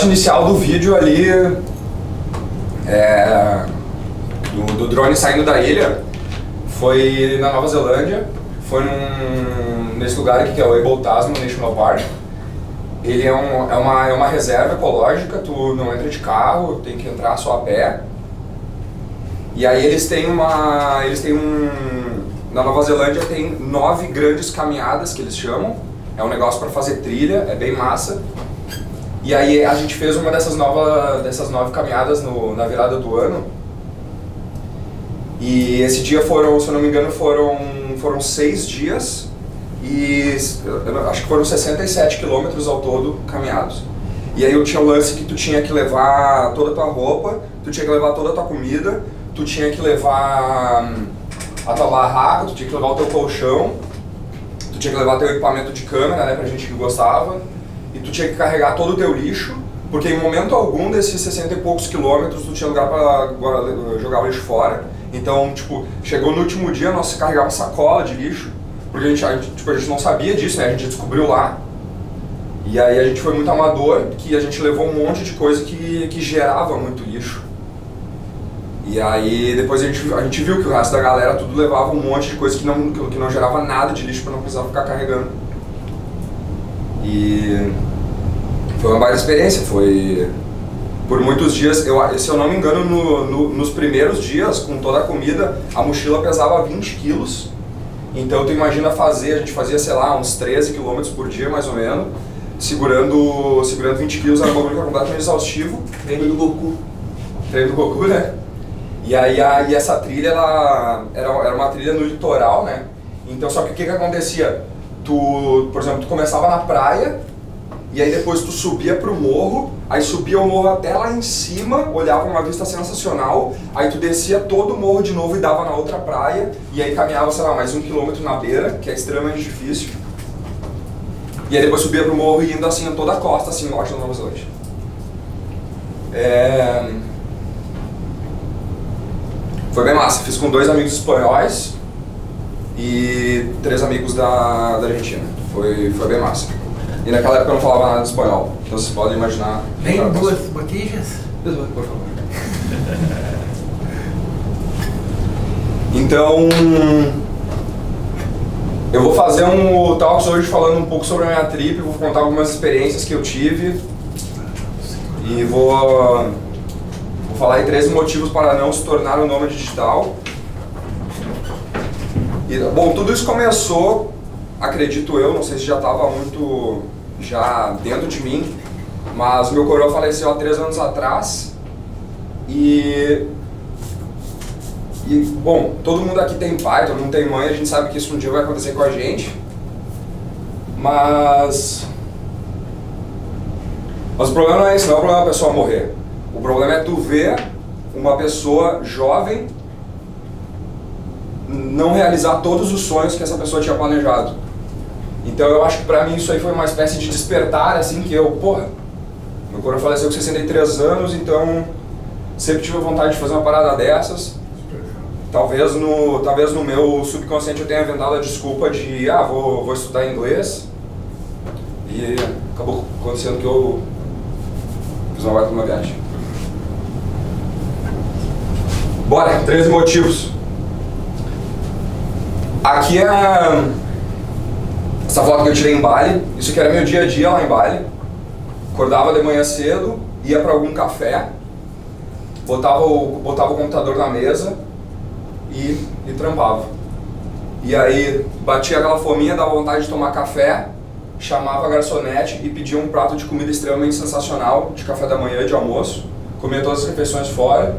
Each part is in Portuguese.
parte inicial do vídeo ali, do drone saindo da ilha, foi na Nova Zelândia, foi nesse lugar aqui que é o Abel Tasman National Park. Ele é uma reserva ecológica, tu não entra de carro, tem que entrar só a pé. E aí na Nova Zelândia tem 9 grandes caminhadas que eles chamam. É um negócio para fazer trilha, é bem massa. E aí a gente fez uma dessas 9 caminhadas na virada do ano. E esse dia foram, se eu não me engano, foram 6 dias e acho que foram 67 quilômetros ao todo caminhados. E aí eu tinha o lance que tu tinha que levar toda a tua roupa, tu tinha que levar toda a tua comida, tu tinha que levar a tua barraca, tu tinha que levar o teu colchão, tu tinha que levar teu equipamento de câmera, né, pra gente que gostava, e tu tinha que carregar todo o teu lixo, porque em momento algum desses 60 e poucos quilômetros tu tinha lugar pra jogar o lixo fora. Então, tipo, chegou no último dia, nós carregava sacola de lixo, porque a gente não sabia disso, né, a gente descobriu lá. E aí a gente foi muito amador, que a gente levou um monte de coisa que gerava muito lixo. E aí depois a gente viu que o resto da galera tudo levava um monte de coisa que não gerava nada de lixo para não precisar ficar carregando. E foi uma baita experiência, foi por muitos dias, se eu não me engano, nos primeiros dias, com toda a comida, a mochila pesava 20 quilos. Então tu imagina a gente fazia, sei lá, uns 13 quilômetros por dia mais ou menos, segurando 20 quilos, era um bagulho completamente exaustivo. Treino do Goku. Treino do Goku, né? E aí essa trilha, ela era uma trilha no litoral, né? Então, só que o que acontecia? Por exemplo, tu começava na praia, e aí depois tu subia pro morro, aí subia o morro até lá em cima, olhava uma vista sensacional, aí tu descia todo o morro de novo e dava na outra praia, e aí caminhava, sei lá, mais 1 quilômetro na beira, que é extremamente difícil. E aí depois subia pro morro e indo assim, toda a costa, assim, norte da Nova Zelândia. Foi bem massa, fiz com 2 amigos espanhóis e 3 amigos da Argentina. Foi bem massa. E naquela época eu não falava nada de espanhol, então vocês podem imaginar. Vem 2 botijas? Por favor. Então, eu vou fazer um talks hoje falando um pouco sobre a minha trip, vou contar algumas experiências que eu tive e vou falar aí 13 motivos para não se tornar um nômade digital. E, bom, tudo isso começou, acredito eu, não sei se já estava muito dentro de mim, mas meu coroa faleceu há 3 anos atrás e bom, todo mundo aqui tem pai, todo mundo tem mãe, a gente sabe que isso um dia vai acontecer com a gente, mas o problema não é esse, não é o problema da pessoa morrer. O problema é tu ver uma pessoa jovem não realizar todos os sonhos que essa pessoa tinha planejado. Então eu acho que pra mim isso aí foi uma espécie de despertar, assim, que meu coroa faleceu com 63 anos, então sempre tive vontade de fazer uma parada dessas. Talvez no meu subconsciente eu tenha inventado a desculpa de, vou estudar inglês. E acabou acontecendo que eu fiz uma baita viagem. Bora, 13 motivos. Aqui é essa foto que eu tirei em Bali. Isso aqui era meu dia a dia lá em Bali. Acordava de manhã cedo, ia para algum café, botava o computador na mesa e trampava. E aí batia aquela fominha, dava vontade de tomar café, chamava a garçonete e pedia um prato de comida extremamente sensacional, de café da manhã e de almoço. Comia todas as refeições fora.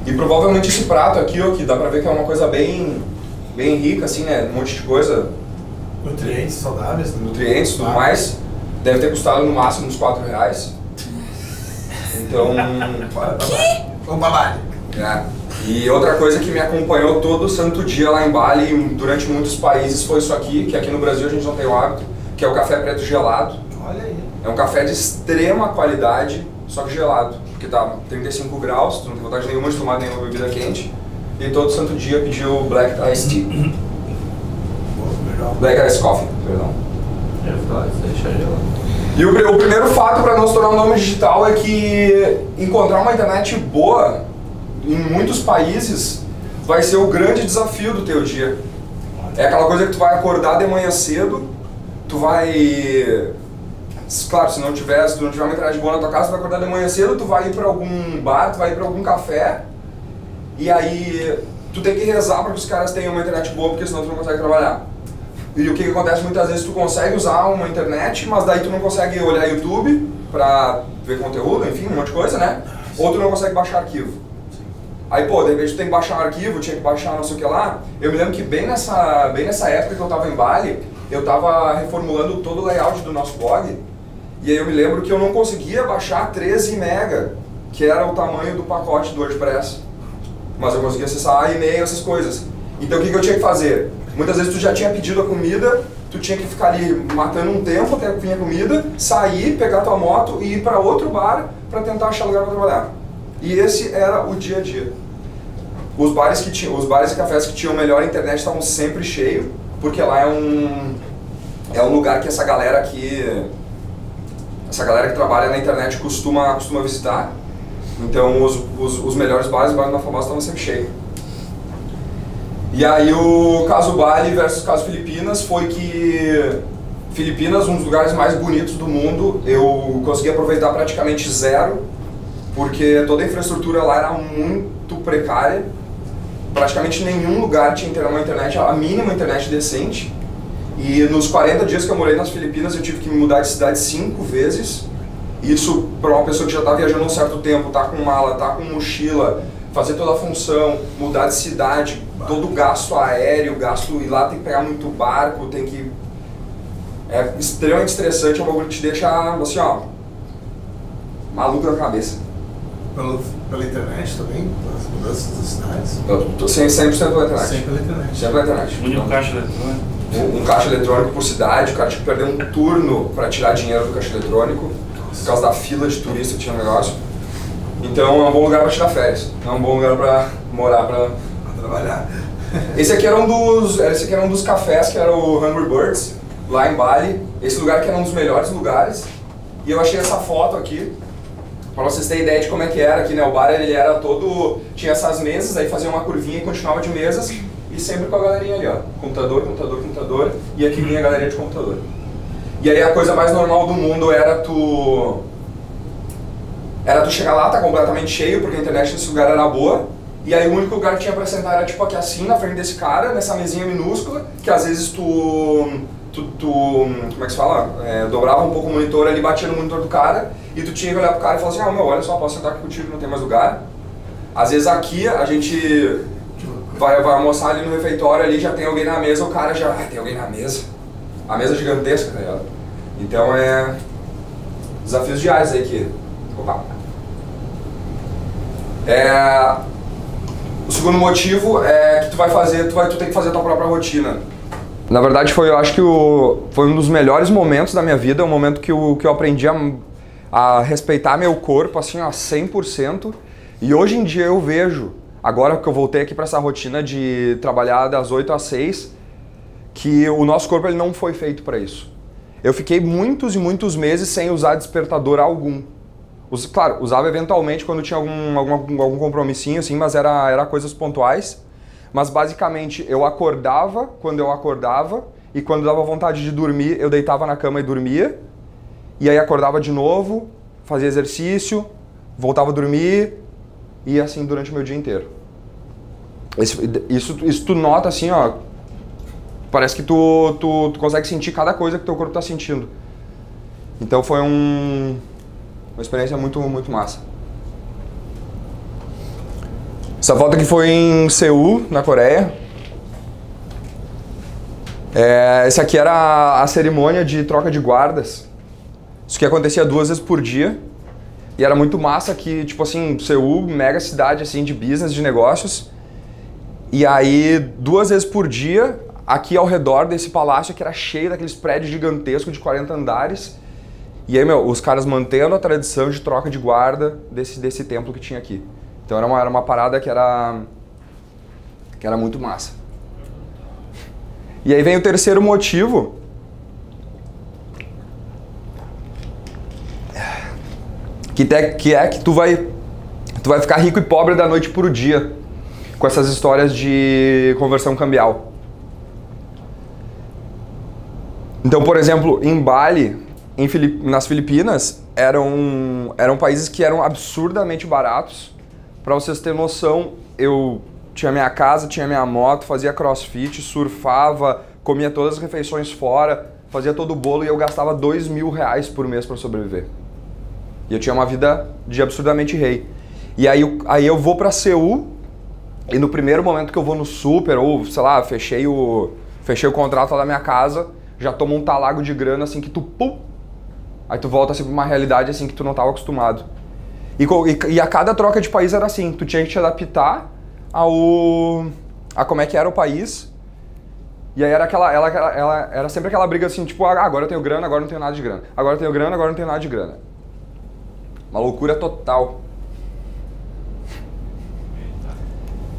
E provavelmente esse prato aqui, ó, que dá pra ver que é uma coisa bem rica, assim, né? Um monte de coisa. Nutrientes saudáveis. Nutrientes e tudo mais. Deve ter custado no máximo uns R$4. Então... Vamos pra Bali. E outra coisa que me acompanhou todo santo dia lá em Bali e durante muitos países foi isso aqui, que aqui no Brasil a gente não tem o hábito, que é o café preto gelado. Olha aí. É um café de extrema qualidade, só que gelado, porque tá 35 graus, tu não tem vontade nenhuma de tomar nenhuma bebida quente. E todo santo dia pediu Black Iced Tea. Black Iced Coffee, perdão. Deixa gelado. E o primeiro fato para não se tornar um nômade digital é que encontrar uma internet boa em muitos países vai ser o grande desafio do teu dia. É aquela coisa que tu vai acordar de manhã cedo, tu vai... Claro, se tu não tiver uma internet boa na tua casa, tu vai acordar de manhã cedo, tu vai ir para algum bar, tu vai ir para algum café, e aí tu tem que rezar para que os caras tenham uma internet boa, porque senão tu não consegue trabalhar. E o que acontece muitas vezes, tu consegue usar uma internet, mas daí tu não consegue olhar YouTube pra ver conteúdo, enfim, um monte de coisa, né? Ou tu não consegue baixar arquivo. Aí, pô, de repente tu tem que baixar um arquivo, tinha que baixar não sei o que lá. Eu me lembro que bem nessa época que eu tava em Bali, eu tava reformulando todo o layout do nosso blog, e aí eu me lembro que eu não conseguia baixar 13 MB, que era o tamanho do pacote do WordPress. Mas eu conseguia acessar e-mail, essas coisas. Então o que eu tinha que fazer? Muitas vezes tu já tinha pedido a comida, tu tinha que ficar ali matando um tempo até que vinha a comida, sair, pegar tua moto e ir para outro bar para tentar achar lugar para trabalhar. E esse era o dia a dia. Os bares e cafés que tinham melhor internet estavam sempre cheios, porque lá é um lugar que essa galera que trabalha na internet costuma visitar. Então os melhores bares mais famosos estavam sempre cheios. E aí o caso Bali versus caso Filipinas foi que Filipinas, um dos lugares mais bonitos do mundo, eu consegui aproveitar praticamente zero, porque toda a infraestrutura lá era muito precária. Praticamente nenhum lugar tinha uma internet, a mínima internet decente. E nos 40 dias que eu morei nas Filipinas eu tive que me mudar de cidade 5 vezes. Isso para uma pessoa que já está viajando um certo tempo, tá com mala, tá com mochila, fazer toda a função, mudar de cidade, todo o gasto aéreo, ir lá tem que pegar muito barco, tem que... É extremamente estressante, é um bagulho que te deixa assim, ó, maluco na cabeça. Pela internet também? Pelas mudanças das cidades? Eu tô 100% pela internet. Sempre pela internet. Sempre pela internet. Um único caixa eletrônico. Um caixa eletrônico por cidade, o cara tinha que perder um turno para tirar dinheiro do caixa eletrônico, por causa da fila de turista que tinha no negócio. Então é um bom lugar para tirar férias, é um bom lugar para morar, para trabalhar. Esse aqui era um dos cafés, que era o Hungry Birds, lá em Bali. Esse lugar que era um dos melhores lugares. E eu achei essa foto aqui, para vocês terem ideia de como é que era aqui, né? O bar ele era todo... Tinha essas mesas, aí fazia uma curvinha e continuava de mesas. E sempre com a galerinha ali, ó. Computador, computador, computador. E aqui vinha a galeria de computador. E aí a coisa mais normal do mundo era tu chegar lá, tá completamente cheio, porque a internet nesse lugar era boa. E aí o único lugar que tinha pra sentar era tipo aqui assim, na frente desse cara, nessa mesinha minúscula, que às vezes como é que se fala? Dobrava um pouco o monitor ali, batia no monitor do cara, e tu tinha que olhar pro cara e falar assim, ah, meu, olha só, posso sentar aqui contigo, não tem mais lugar. Às vezes aqui a gente vai almoçar ali no refeitório, ali já tem alguém na mesa, o cara já, tem alguém na mesa. A mesa gigantesca, tá ligado? Então desafios diários aí que... Opa! O segundo motivo é que tu tem que fazer a tua própria rotina. Na verdade eu acho que foi um dos melhores momentos da minha vida, um momento que eu aprendi a respeitar meu corpo assim, ó, 100%. E hoje em dia eu vejo, agora que eu voltei aqui para essa rotina de trabalhar das 8 às 6, que o nosso corpo ele não foi feito para isso. Eu fiquei muitos e muitos meses sem usar despertador algum. Claro, usava eventualmente quando tinha algum compromissinho, assim, mas era coisas pontuais. Mas basicamente eu acordava quando eu acordava e quando dava vontade de dormir eu deitava na cama e dormia. E aí acordava de novo, fazia exercício, voltava a dormir e assim durante o meu dia inteiro. Isso tu nota assim, ó, parece que tu consegue sentir cada coisa que teu corpo tá sentindo. Então foi uma experiência muito, muito massa. Essa foto aqui foi em Seul, na Coreia. Essa aqui era a cerimônia de troca de guardas. Isso que acontecia 2 vezes por dia. E era muito massa que, tipo assim, Seul, mega cidade assim, de business, de negócios. E aí, 2 vezes por dia, aqui ao redor desse palácio que era cheio daqueles prédios gigantescos de 40 andares. E aí, os caras mantendo a tradição de troca de guarda desse templo que tinha aqui. Então era uma parada que era muito massa. E aí vem o terceiro motivo, que tu vai ficar rico e pobre da noite pro dia com essas histórias de conversão cambial. Então, por exemplo, em Bali, nas Filipinas, eram países que eram absurdamente baratos. Para vocês terem noção, eu tinha minha casa, tinha minha moto, fazia crossfit, surfava, comia todas as refeições fora, fazia todo o bolo e eu gastava R$2.000 por mês para sobreviver. E eu tinha uma vida de absurdamente rei. E aí eu vou para Seul e no primeiro momento que eu vou no super, ou sei lá, fechei o contrato lá da minha casa, já tomo um talago de grana assim que tu pum, aí tu volta assim pra uma realidade assim que tu não estava acostumado. E a cada troca de país era assim, tu tinha que te adaptar a como é que era o país. E aí era sempre aquela briga assim, tipo, agora eu tenho grana, agora não tenho nada de grana. Agora eu tenho grana, agora não tenho nada de grana. Uma loucura total.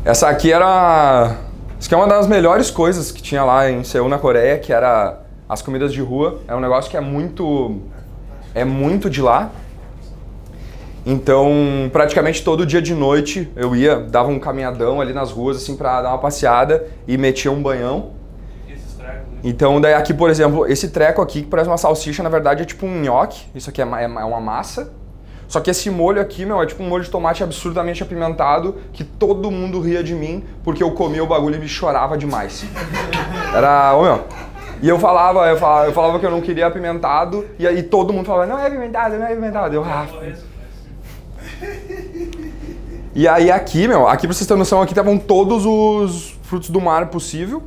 Essa aqui isso aqui é uma das melhores coisas que tinha lá em Seul, na Coreia, que era as comidas de rua. É um negócio que é muito de lá. Então, praticamente todo dia de noite eu dava um caminhadão ali nas ruas assim pra dar uma passeada e metia um banhão. Então, daí aqui, por exemplo, esse treco aqui que parece uma salsicha, na verdade é tipo um nhoque. Isso aqui é uma massa. Só que esse molho aqui, meu, é tipo um molho de tomate absurdamente apimentado que todo mundo ria de mim porque eu comia o bagulho e me chorava demais. E eu falava que eu não queria apimentado e aí todo mundo falava, não é apimentado, não é apimentado. E aí aqui, aqui pra vocês terem noção, aqui estavam todos os frutos do mar possível.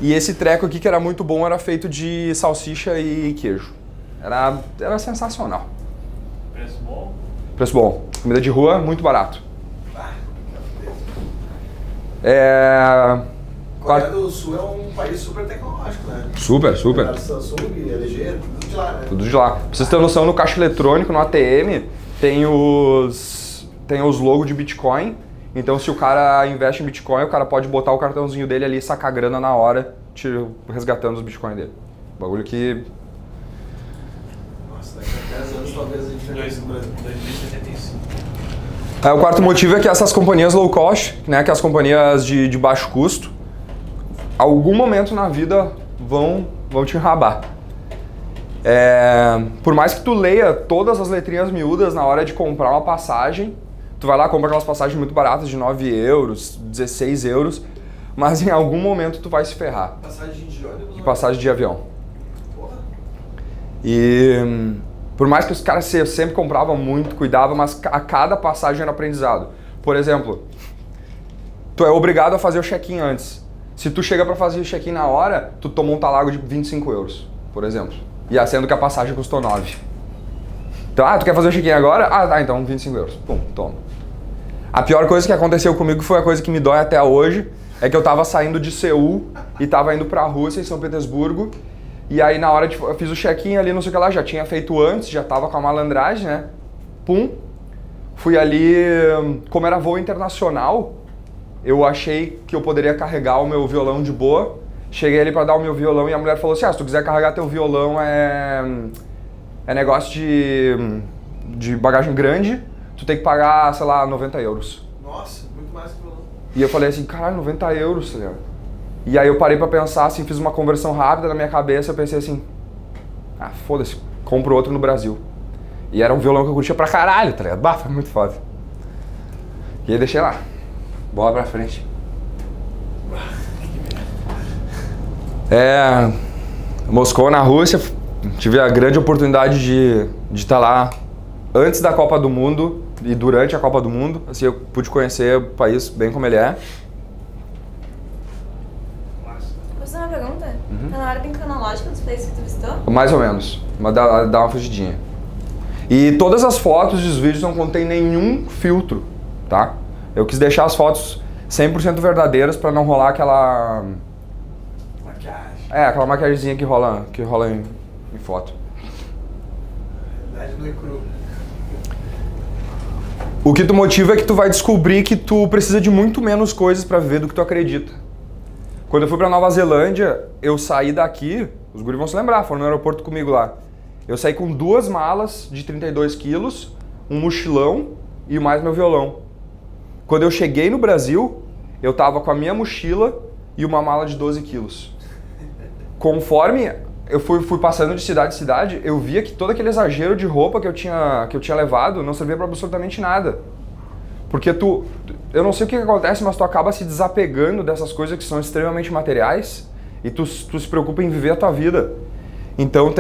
E esse treco aqui que era muito bom era feito de salsicha e queijo. Era sensacional. Preço bom? Preço bom. Comida de rua, muito barato. Coreia do Sul é um país super tecnológico, né? Super. Samsung, LG, tudo de lá, né? Tudo de lá. Pra vocês terem noção, no caixa eletrônico, no ATM, tem os logos de Bitcoin. Então, se o cara investe em Bitcoin, o cara pode botar o cartãozinho dele ali e sacar grana na hora, resgatando os Bitcoin dele. Bagulho que... Nossa, daqui a 10 anos talvez a gente vai ver no Brasil. 2075. O quarto motivo é que essas companhias low cost, né, que as companhias de baixo custo, algum momento na vida vão te enrabar. Por mais que tu leia todas as letrinhas miúdas na hora de comprar uma passagem, tu vai lá, compra aquelas passagens muito baratas de 9 euros, 16 euros, mas em algum momento tu vai se ferrar. Passagem de ônibus? De passagem de avião. Porra. E por mais que os caras sempre compravam muito, cuidavam, mas a cada passagem era aprendizado. Por exemplo, tu é obrigado a fazer o check-in antes. Se tu chega pra fazer o check-in na hora, tu tomou um talago de 25 euros, por exemplo. E sendo que a passagem custou 9. Então, tu quer fazer o check-in agora? Tá, então 25 euros. Pum, toma. A pior coisa que aconteceu comigo foi a coisa que me dói até hoje, é que eu tava saindo de Seul e tava indo pra Rússia, em São Petersburgo, e aí na hora eu fiz o check-in ali, não sei o que lá, já tinha feito antes, já tava com a malandragem, né? Pum, fui ali, como era voo internacional, eu achei que eu poderia carregar o meu violão de boa, cheguei ali pra dar o meu violão e a mulher falou assim, se tu quiser carregar teu violão é negócio de bagagem grande, tu tem que pagar, sei lá, 90 euros. Nossa, muito mais que violão. E eu falei assim, caralho, 90 euros, tá ligado? E aí eu parei pra pensar, assim, fiz uma conversão rápida na minha cabeça, eu pensei assim, foda-se, compro outro no Brasil. E era um violão que eu curtia pra caralho, tá ligado? Foi muito foda. E aí deixei lá, bola pra frente. Moscou, na Rússia, tive a grande oportunidade de estar lá antes da Copa do Mundo e durante a Copa do Mundo. Assim, eu pude conhecer o país bem como ele é. Posso fazer uma pergunta? Tá na ordem cronológica dos países que tu visitou? Mais ou menos, mas dá uma fugidinha. E todas as fotos e os vídeos não contém nenhum filtro, tá? Eu quis deixar as fotos 100% verdadeiras pra não rolar aquela... Maquiagem. aquela maquiagemzinha que rola em foto. Na verdade não é cru. O que tu motiva é que tu vai descobrir que tu precisa de muito menos coisas pra viver do que tu acredita. Quando eu fui pra Nova Zelândia, eu saí daqui, os guris vão se lembrar, foram no aeroporto comigo lá. Eu saí com 2 malas de 32 quilos, um mochilão e mais meu violão. Quando eu cheguei no Brasil, eu tava com a minha mochila e uma mala de 12 quilos. Conforme eu fui passando de cidade em cidade, eu via que todo aquele exagero de roupa que eu tinha levado não servia para absolutamente nada. Porque eu não sei o que acontece, mas tu acaba se desapegando dessas coisas que são extremamente materiais e tu se preocupa em viver a tua vida. Então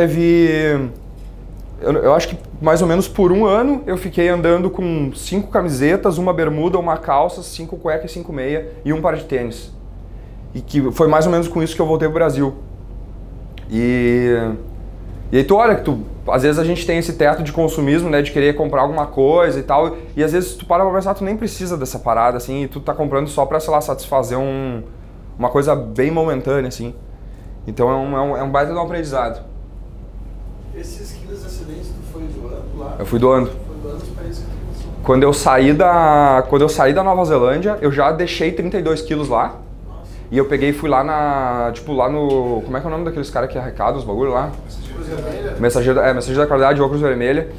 eu acho que mais ou menos por 1 ano eu fiquei andando com 5 camisetas, uma bermuda, uma calça, 5 cuecas e 5 meia e um par de tênis. E que foi mais ou menos com isso que eu voltei pro Brasil. E aí tu olha que às vezes a gente tem esse teto de consumismo, né, de querer comprar alguma coisa e tal, e às vezes tu para pra pensar, tu nem precisa dessa parada, assim, e tu tá comprando só pra, sei lá, satisfazer uma coisa bem momentânea, assim. Então é um baita de um aprendizado. Esses quilos de acidentes tu foi doando lá? Eu fui doando. Foi doando os países que tu passou. Quando eu saí da Nova Zelândia, eu já deixei 32 quilos lá. E eu peguei e fui lá lá no... Como é que é o nome daqueles caras que arrecadam os bagulho lá? Mensageiro da Caridade, Cruz Vermelha.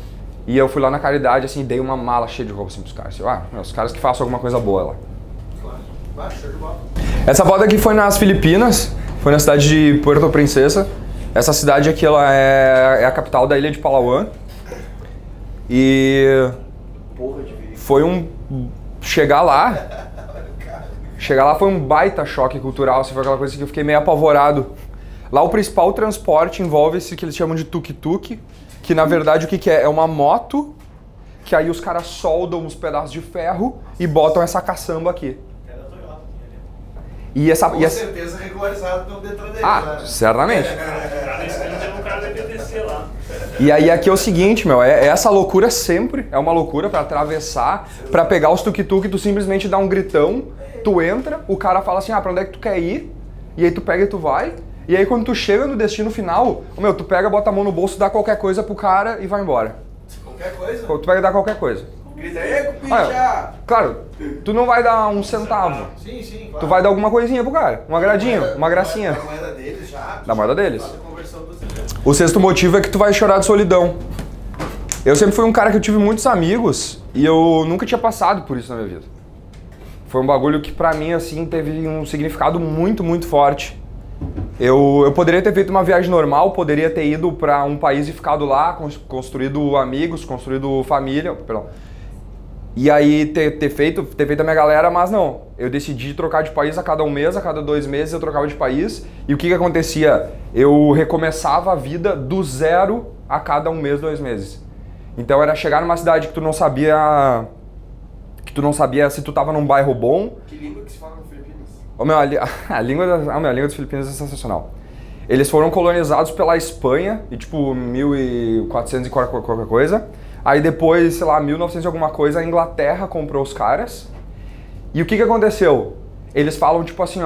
E eu fui lá na Caridade, assim, e dei uma mala cheia de roupa, assim, pros caras. Os caras que façam alguma coisa boa lá. Claro. Show de bola. Essa foto aqui foi nas Filipinas, foi na cidade de Puerto Princesa. Essa cidade aqui, ela é a capital da ilha de Palawan. E foi Chegar lá foi um baita choque cultural, assim, foi aquela coisa que eu fiquei meio apavorado. Lá o principal transporte envolve esse que eles chamam de tuk-tuk, que na verdade o que é? É uma moto, que aí os caras soldam uns pedaços de ferro e botam essa caçamba aqui. E essa, Com certeza regularizado pelo Detran deles, né? Certamente. Tem um cara da PTC lá. E aí aqui é o seguinte, meu, é essa loucura sempre, é uma loucura pra atravessar, pra pegar os tuk-tuk, tu simplesmente dá um gritão, tu entra, o cara fala assim, pra onde é que tu quer ir? E aí tu pega e tu vai, e aí quando tu chega no destino final, tu pega, bota a mão no bolso, dá qualquer coisa pro cara e vai embora. Qualquer coisa? Tu pega e dá qualquer coisa. Grita aí, cupicha! Claro, tu não vai dar um centavo. Sim, claro. Tu vai dar alguma coisinha pro cara, um agradinho, uma gracinha. Da moeda deles já. Da moeda deles. Faz a conversão do Detran. O sexto motivo é que tu vai chorar de solidão. Eu sempre fui um cara que eu tive muitos amigos e eu nunca tinha passado por isso na minha vida. Foi um bagulho que pra mim, assim, teve um significado muito, muito forte. Eu poderia ter feito uma viagem normal, poderia ter ido pra um país e ficado lá, construído amigos, construído família, e aí ter feito a minha galera, mas não. Eu decidi trocar de país a cada 1 mês, a cada 2 meses eu trocava de país. E o que acontecia? Eu recomeçava a vida do zero a cada 1 mês, 2 meses. Então era chegar numa cidade que tu não sabia se tu tava num bairro bom. Que língua que se fala nas Filipinas? A língua das Filipinas é sensacional. Eles foram colonizados pela Espanha, e tipo 1400 e qualquer coisa. Aí depois, sei lá, 1900 e alguma coisa, a Inglaterra comprou os caras. E o que aconteceu? Eles falam tipo assim,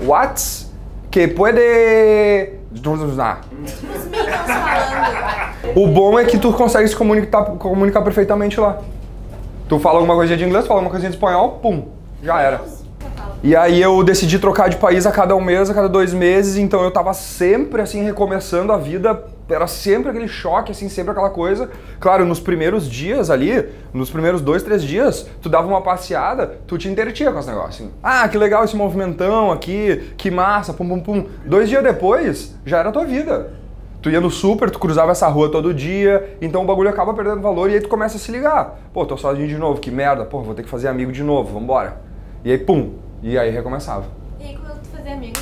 What's que puede... O bom é que tu consegue se comunicar perfeitamente lá. Tu fala alguma coisinha de inglês, fala alguma coisinha de espanhol, pum, já era. E aí eu decidi trocar de país a cada 1 mês, a cada 2 meses, então eu tava sempre assim recomeçando a vida, era sempre aquele choque, assim, sempre aquela coisa. Claro, nos primeiros dias ali, nos primeiros 2, 3 dias, tu dava uma passeada, tu te entretinha com esse negócio, assim. Que legal esse movimentão aqui, que massa, pum, pum, pum. 2 dias depois, já era a tua vida. Tu ia no super, tu cruzava essa rua todo dia, então o bagulho acaba perdendo valor e aí tu começa a se ligar. Pô, tô sozinho de novo, que merda, pô, vou ter que fazer amigo de novo, vambora. E aí, pum, e aí recomeçava. E aí, quando tu fazia amigos?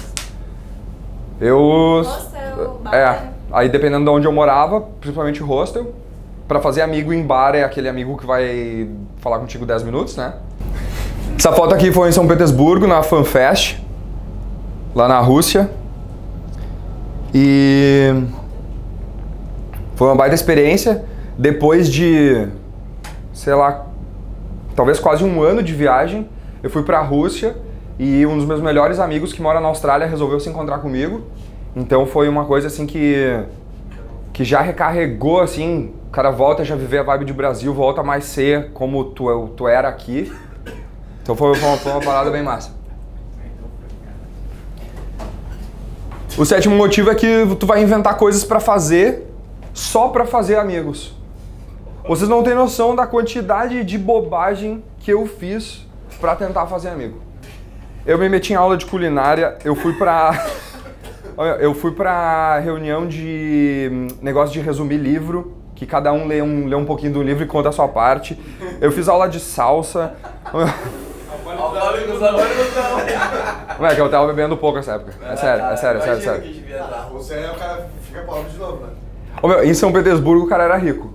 Hostel, bar? Aí dependendo de onde eu morava, principalmente hostel, pra fazer amigo em bar é aquele amigo que vai falar contigo 10 minutos, né? Essa foto aqui foi em São Petersburgo, na FanFest, lá na Rússia. E foi uma baita experiência. Depois de, sei lá, talvez quase 1 ano de viagem, eu fui pra Rússia e um dos meus melhores amigos que mora na Austrália resolveu se encontrar comigo. Então foi uma coisa assim que já recarregou, assim, o cara volta a já viver a vibe de Brasil, volta a mais ser como tu era aqui. Então foi uma parada bem massa. O sétimo motivo é que tu vai inventar coisas pra fazer só pra fazer amigos. Vocês não têm noção da quantidade de bobagem que eu fiz pra tentar fazer amigo. Eu me meti em aula de culinária, eu fui pra reunião de negócio de resumir livro, que cada um lê um pouquinho do livro e conta a sua parte. Eu fiz aula de salsa. Ué, que eu tava bebendo pouco nessa época. É sério. Você é o cara que fica pobre de novo, né? Ô, meu, em São Petersburgo o cara era rico.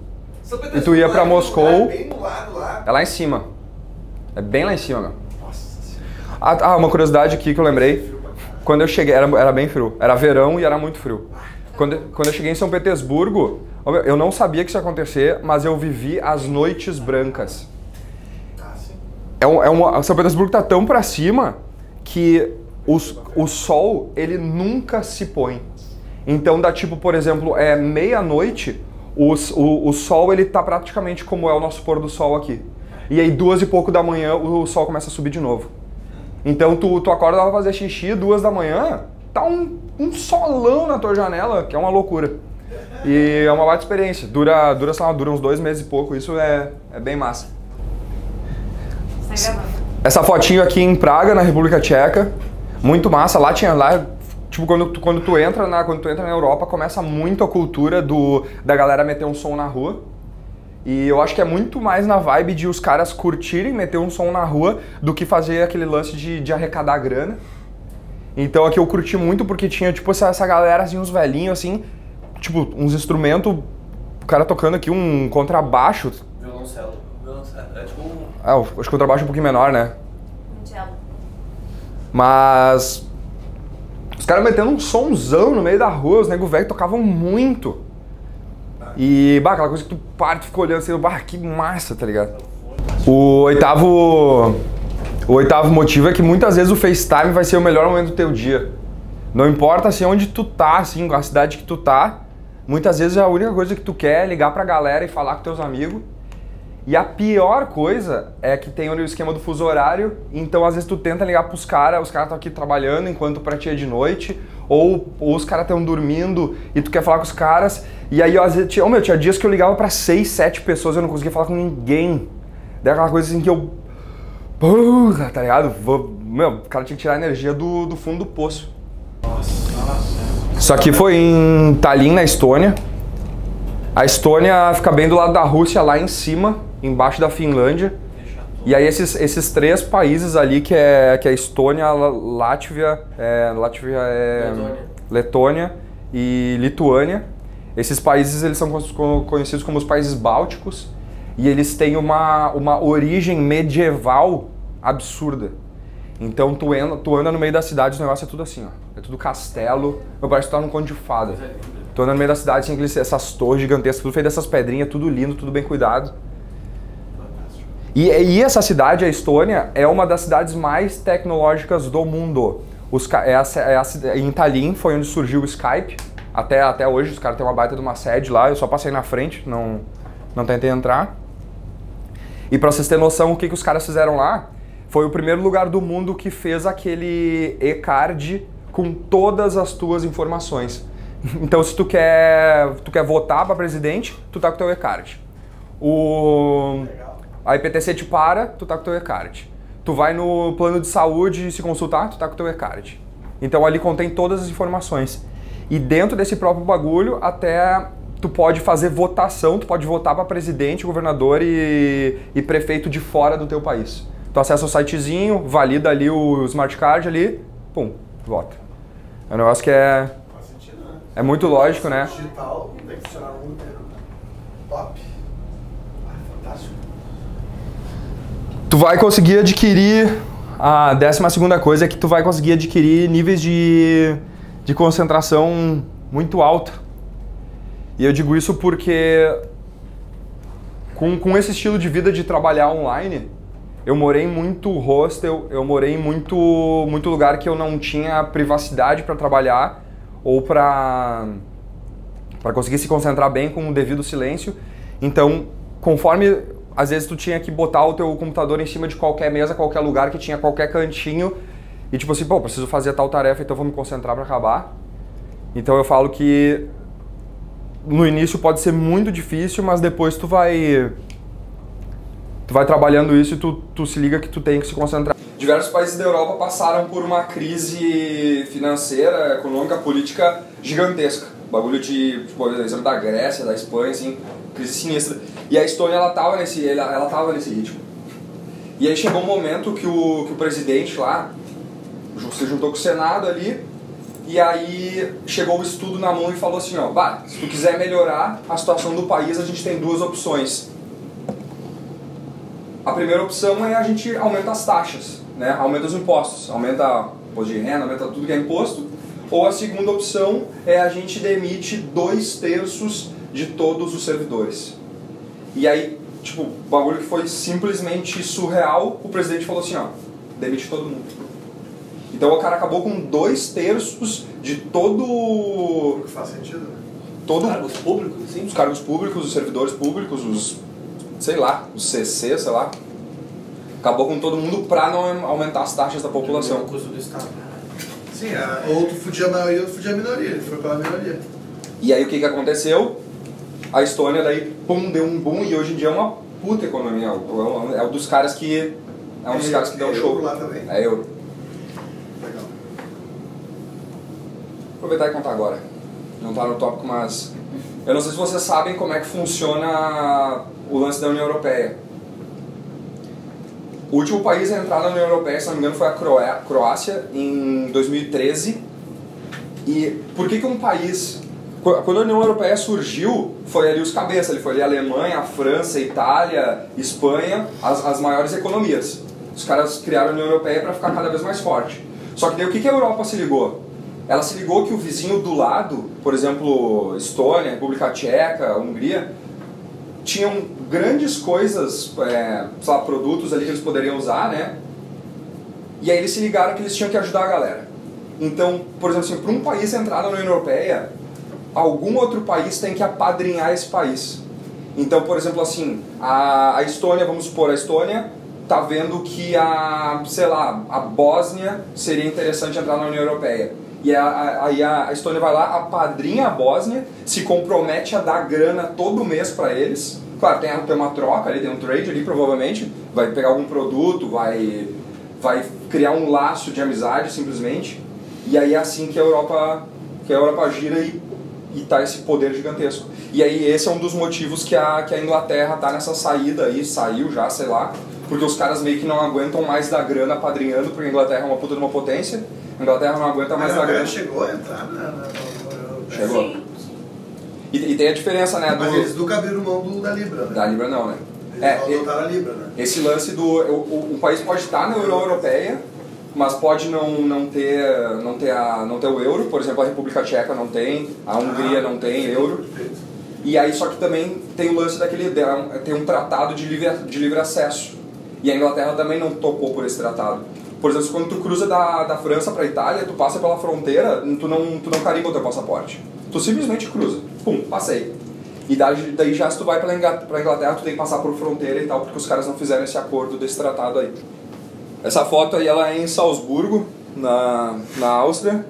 E tu ia pra Moscou. É bem do lado lá. É lá em cima. É bem lá em cima, meu. Ah, uma curiosidade aqui que eu lembrei. Quando eu cheguei, era bem frio. Era verão e era muito frio. Quando eu cheguei em São Petersburgo, eu não sabia que isso ia acontecer, mas eu vivi as noites brancas. São Petersburgo tá tão pra cima que o sol, ele nunca se põe. Então dá tipo, por exemplo, meia-noite, o sol ele tá praticamente como é o nosso pôr do sol aqui. E aí 2 e pouco da manhã o sol começa a subir de novo. Então tu acorda pra fazer xixi 2 da manhã, tá um solão na tua janela, que é uma loucura. E é uma baita experiência. Dura uns 2 meses e pouco, isso é bem massa. Essa fotinho aqui em Praga, na República Tcheca, muito massa. Lá tipo, quando tu entra na Europa, começa muito a cultura da galera meter um som na rua. E eu acho que é muito mais na vibe de os caras curtirem meter um som na rua do que fazer aquele lance de arrecadar grana. Então aqui eu curti muito porque tinha tipo essa galera, assim, uns velhinhos assim, tipo uns instrumentos, o cara tocando aqui um contrabaixo. Violoncelo. É tipo um... Acho que o contrabaixo é um pouquinho menor, né? Cello. Mas os caras metendo um sonzão no meio da rua, os nego velho tocavam muito. E, aquela coisa que tu para e fica olhando assim, que massa, tá ligado? O oitavo motivo é que muitas vezes o FaceTime vai ser o melhor momento do teu dia. Não importa assim onde tu tá, assim, a cidade que tu tá, muitas vezes a única coisa que tu quer é ligar pra galera e falar com teus amigos. E a pior coisa é que tem o esquema do fuso horário, então às vezes tu tenta ligar pros caras, os caras estão aqui trabalhando enquanto pra ti é de noite, ou os caras estão dormindo e tu quer falar com os caras, e aí às vezes tinha dias que eu ligava pra 6, 7 pessoas e eu não conseguia falar com ninguém. Daí aquela coisa assim que eu... Porra, tá ligado? O cara tinha que tirar a energia do fundo do poço. Isso aqui foi em Tallinn, na Estônia. A Estônia fica bem do lado da Rússia, lá em cima, embaixo da Finlândia. E aí esses 3 países ali, que é a Estônia, Letônia e Lituânia. Esses países eles são conhecidos como os países bálticos e eles têm uma origem medieval absurda. Então tu anda no meio da cidade, o negócio é tudo assim, ó. É tudo castelo, parece que tu tá num conto de fada. Tu anda no meio da cidade, tem essas torres gigantescas, tudo feito dessas pedrinhas, tudo lindo, tudo bem cuidado. E essa cidade, a Estônia, é uma das cidades mais tecnológicas do mundo. Em Tallinn foi onde surgiu o Skype. Até hoje os caras têm uma baita de uma sede lá, eu só passei na frente, não tentei entrar. E pra vocês terem noção o que os caras fizeram lá, foi o primeiro lugar do mundo que fez aquele e-card com todas as tuas informações. Então se tu quer votar para presidente, tu tá com o teu e-card. A IPTC te para, tu tá com o teu e-card. Tu vai no plano de saúde se consultar, tu tá com o teu e-card. Então ali contém todas as informações. E dentro desse próprio bagulho, até tu pode fazer votação, tu pode votar para presidente, governador e prefeito de fora do teu país. Tu acessa o sitezinho, valida ali o smart card ali, pum, vota. É um negócio que é muito lógico, né? Digital, não tem que funcionar no mundo inteiro. Top. Fantástico. Tu vai conseguir adquirir, a 12ª coisa é que tu vai conseguir adquirir níveis de concentração muito alta. E eu digo isso porque com esse estilo de vida de trabalhar online, eu morei em muito hostel, eu morei em muito lugar que eu não tinha privacidade para trabalhar ou para conseguir se concentrar bem com o devido silêncio. Então, conforme às vezes tu tinha que botar o teu computador em cima de qualquer mesa, qualquer lugar que tinha qualquer cantinho e tipo assim, pô, preciso fazer tal tarefa, então vou me concentrar para acabar. Então eu falo que no início pode ser muito difícil, mas depois tu vai trabalhando isso e tu se liga que tu tem que se concentrar. Diversos países da Europa passaram por uma crise financeira, econômica, política gigantesca. Bagulho de, por exemplo, da Grécia, da Espanha, assim, crise sinistra. E a Estônia, ela tava nesse ritmo. E aí chegou um momento que o presidente lá se juntou com o Senado ali, e aí chegou o estudo na mão e falou assim, ó, bah, se tu quiser melhorar a situação do país, a gente tem duas opções. A primeira opção é a gente aumenta as taxas, né? Aumenta os impostos, aumenta o imposto de renda, aumenta tudo que é imposto. Ou a segunda opção é a gente demite 2/3 de todos os servidores. E aí, tipo, o bagulho que foi simplesmente surreal, o presidente falou assim, ó, demite todo mundo. Então o cara acabou com 2/3 de todo... O que faz sentido, né? Todo... Cargos públicos, assim? Os cargos públicos, os servidores públicos, os... sei lá, os CC, sei lá. Acabou com todo mundo pra não aumentar as taxas da população. O custo do Estado. Sim, ou tu fudia a maioria ou tu fudia a minoria, ele foi pela minoria. E aí o que aconteceu? A Estônia daí, pum, deu um boom e hoje em dia é uma puta economia. É um dos caras que... É um dos caras que dão show. Euro lá também. É euro. Legal. Vou aproveitar e contar agora. Não tá no tópico, mas... Eu não sei se vocês sabem como é que funciona o lance da União Europeia. O último país a entrar na União Europeia, se não me engano, foi a Croácia, em 2013. E por que um país... Quando a União Europeia surgiu, foi ali os cabeças, ali foi ali a Alemanha, a França, a Itália, a Espanha, as maiores economias. Os caras criaram a União Europeia para ficar cada vez mais forte. Só que daí o que a Europa se ligou? Ela se ligou que o vizinho do lado, por exemplo, Estônia, República Tcheca, Hungria, tinham grandes coisas, sei lá, produtos ali que eles poderiam usar, né? E aí eles se ligaram que eles tinham que ajudar a galera. Então, por exemplo, assim, para um país entrar na União Europeia, algum outro país tem que apadrinhar esse país. Então, por exemplo, assim, a Estônia, vamos supor, a Estônia tá vendo que sei lá, a Bósnia seria interessante entrar na União Europeia. E aí a Estônia vai lá, apadrinha a Bósnia, se compromete a dar grana todo mês para eles. Claro, tem uma troca ali, tem um trade ali provavelmente, vai pegar algum produto, vai criar um laço de amizade simplesmente. E aí é assim que a Europa gira e tá esse poder gigantesco. E aí esse é um dos motivos que a Inglaterra tá nessa saída aí, saiu já, sei lá, porque os caras meio que não aguentam mais dar grana apadrinhando, porque a Inglaterra é uma puta de uma potência. A Inglaterra não aguenta mais dar grana. Chegou a entrar na Chegou. Sim. E tem a diferença, né? Mas eles nunca abriram mão da Libra, né? Da Libra não, né? Eles adotaram a Libra, né? Esse lance do... O país pode estar na União Europeia, mas pode não ter o euro. Por exemplo, a República Tcheca não tem, a Hungria não tem euro. Perfeito. E aí só que também tem o lance tem um tratado de livre acesso. E a Inglaterra também não topou por esse tratado. Por exemplo, quando tu cruza da França para a Itália, tu passa pela fronteira, tu não carimba o teu passaporte. Tu simplesmente cruza. Pum, passei. E daí já se tu vai para Inglaterra, tu tem que passar por fronteira e tal, porque os caras não fizeram esse acordo desse tratado aí. Essa foto aí, ela é em Salzburgo, na Áustria.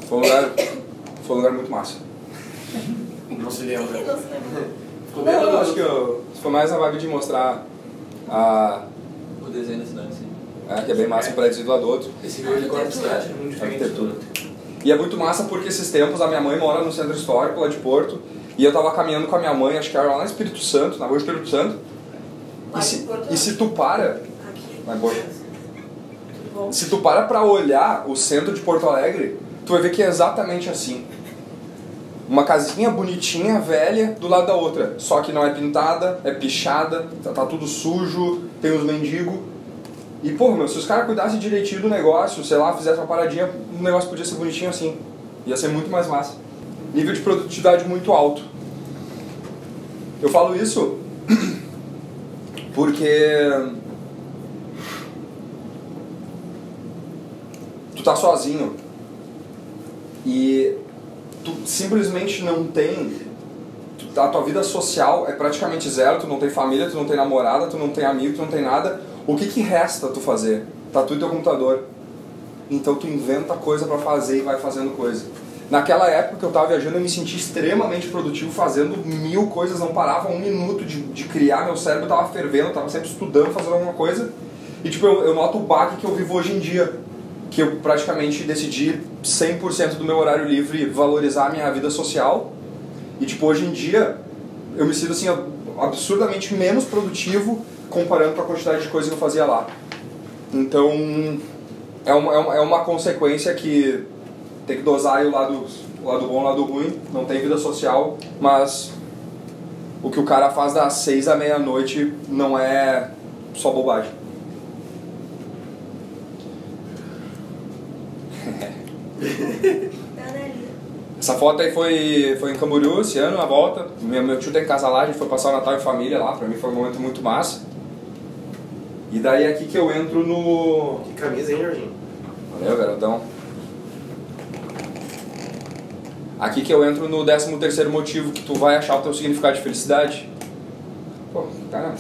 Foi um lugar muito massa. Não se lembra. Não se lembra. Eu acho que foi mais a vibe de mostrar O desenho da cidade, sim. que é bem massa, um prédio do lado do outro. Esse vídeo de corte da cidade é muito diferente. Arquitetura. E é muito massa porque esses tempos a minha mãe mora no centro histórico lá de Porto, e eu tava caminhando com a minha mãe, acho que era lá no Espírito Santo, na rua Espírito Santo. E se tu para... Aqui. Vai embora. Tudo bom? Se tu para olhar o centro de Porto Alegre, tu vai ver que é exatamente assim. Uma casinha bonitinha, velha, do lado da outra. Só que não é pintada, é pichada, tá tudo sujo, tem os mendigos. E, porra, meu, se os caras cuidassem direitinho do negócio, sei lá, fizessem uma paradinha, o negócio podia ser bonitinho assim. Ia ser muito mais massa. Nível de produtividade muito alto. Eu falo isso porque tu tá sozinho e tu simplesmente não tem, a tua vida social é praticamente zero, tu não tem família, tu não tem namorada, tu não tem amigo, tu não tem nada, o que resta tu fazer? Tá tu e teu computador. Então tu inventa coisa pra fazer e vai fazendo coisa. Naquela época que eu tava viajando, eu me senti extremamente produtivo, fazendo 1000 coisas, não parava um minuto de criar, meu cérebro tava fervendo, eu tava sempre estudando, fazendo alguma coisa. E tipo, eu noto o baque que eu vivo hoje em dia, que eu praticamente decidi 100% do meu horário livre valorizar a minha vida social. E tipo, hoje em dia, eu me sinto assim, absurdamente menos produtivo comparando com a quantidade de coisa que eu fazia lá. Então, é uma consequência que tem que dosar aí o lado bom e o lado ruim. Não tem vida social, mas o que o cara faz das 6 à meia-noite não é só bobagem. Essa foto aí foi em Camboriú esse ano, a volta. Meu tio tem casa lá, a gente foi passar o Natal em família lá. Pra mim foi um momento muito massa. E daí é aqui que eu entro no... Que camisa, hein, Jorginho? Valeu, garotão. Aqui que eu entro no 13º motivo que tu vai achar o teu significado de felicidade. Pô, cara,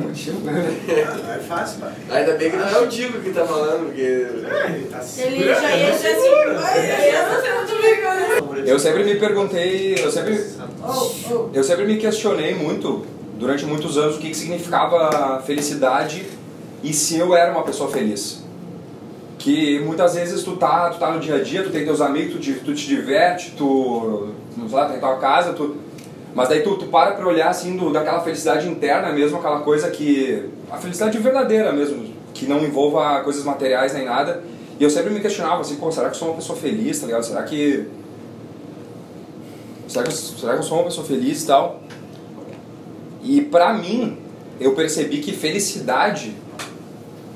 motivo, né? Não é fácil, pai. Ainda bem que não é o Tico que tá falando, porque... Ele tá Ele já ia ser assim. Eu sempre me perguntei, eu sempre me questionei muito, durante muitos anos, o que significava felicidade e se eu era uma pessoa feliz. Que muitas vezes tu tá no dia a dia, tu tem teus amigos, tu te diverte, tu sei lá, tem tua casa, mas daí tu para pra olhar assim daquela felicidade interna mesmo, aquela coisa que... a felicidade verdadeira mesmo, que não envolva coisas materiais nem nada. E eu sempre me questionava assim, pô, será que eu sou uma pessoa feliz, tá ligado? Será que eu sou uma pessoa feliz e tal? E pra mim, eu percebi que felicidade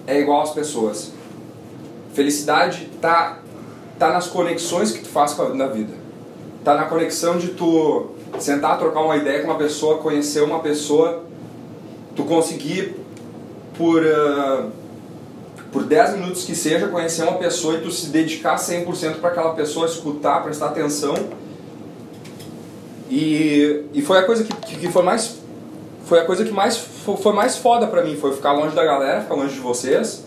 é igual às pessoas. Felicidade tá nas conexões que tu faz na vida. Tá na conexão de tu sentar, trocar uma ideia com uma pessoa, conhecer uma pessoa, tu conseguir por 10 minutos que seja, conhecer uma pessoa e tu se dedicar 100% para aquela pessoa, escutar, prestar atenção. E foi a coisa que foi mais... Foi a coisa que foi mais foda pra mim, foi ficar longe da galera, ficar longe de vocês.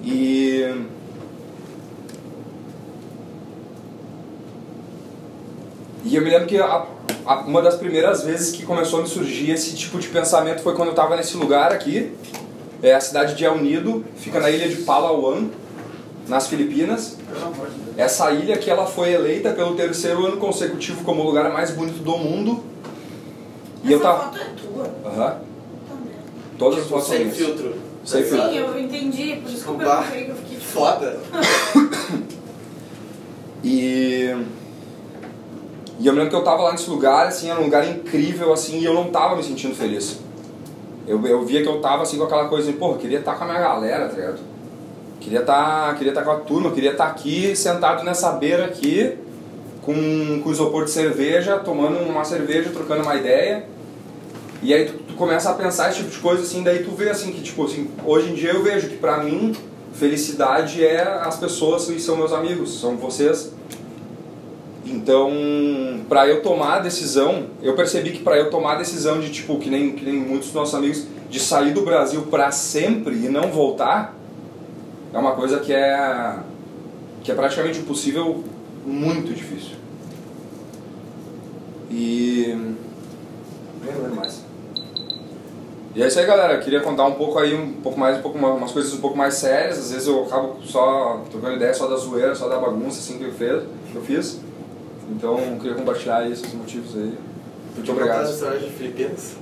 E eu me lembro que uma das primeiras vezes que começou a me surgir esse tipo de pensamento foi quando eu estava nesse lugar aqui. É a cidade de El Nido, fica na ilha de Palawan, nas Filipinas. Essa ilha que ela foi eleita pelo 3º ano consecutivo como o lugar mais bonito do mundo. E essa foto é tua? Aham. Todas as fotos são sem minhas. filtro. Sem filtro. Sim, eu entendi, por isso que eu Opa. perguntei que eu fiquei tipo... Foda. E eu me lembro que eu tava lá nesse lugar, assim, era um lugar incrível, assim, e eu não tava me sentindo feliz. Eu via que eu tava, assim, com aquela coisa, assim, porra, queria estar com a minha galera, tá ligado? Queria estar com a turma, queria estar aqui, sentado nessa beira aqui, com isopor de cerveja, tomando uma cerveja, trocando uma ideia. E aí tu começa a pensar esse tipo de coisa, assim, daí tu vê, assim, que, tipo, assim, hoje em dia eu vejo que pra mim, felicidade é as pessoas e são meus amigos, são vocês. Então, pra eu tomar a decisão, eu percebi que pra eu tomar a decisão de, tipo, que nem muitos dos nossos amigos, de sair do Brasil pra sempre e não voltar, é uma coisa que é praticamente impossível, muito difícil. E... nem lembro mais. E é isso aí, galera. Eu queria contar um pouco aí, umas coisas um pouco mais sérias. Às vezes eu acabo só trocando ideia só da zoeira, só da bagunça, assim, que eu fiz. Então, eu queria compartilhar aí esses motivos aí. Muito obrigado. Contar as histórias de Filipinas.